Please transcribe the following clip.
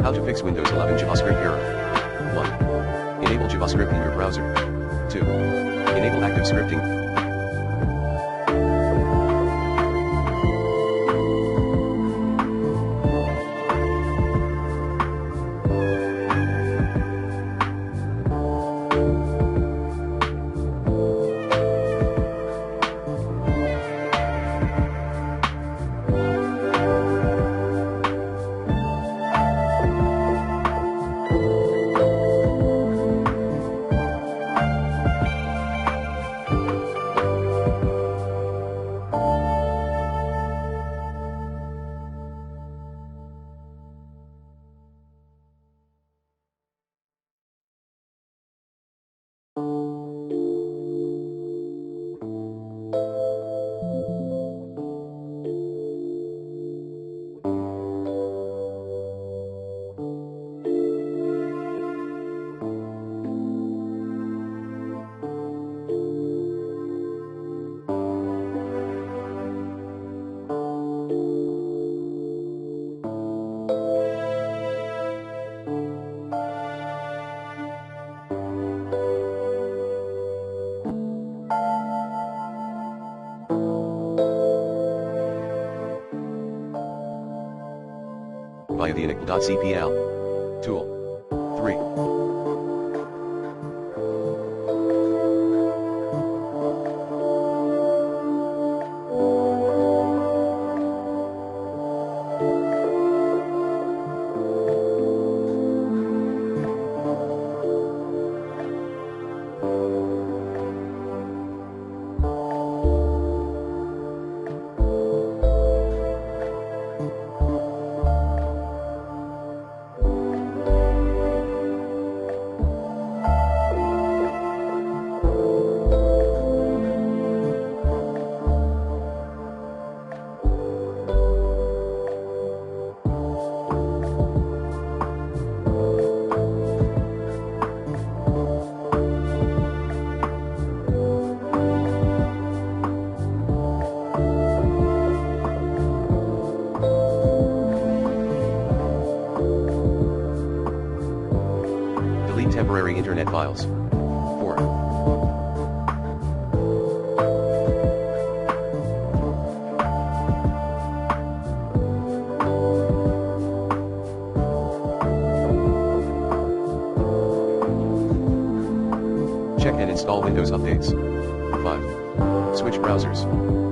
How to fix Windows 11 JavaScript error. 1. Enable JavaScript in your browser. 2. Enable active scripting. Via the enable.cpl. Tool 3. Delete temporary internet files. 4. Check and install Windows updates. 5. Switch browsers.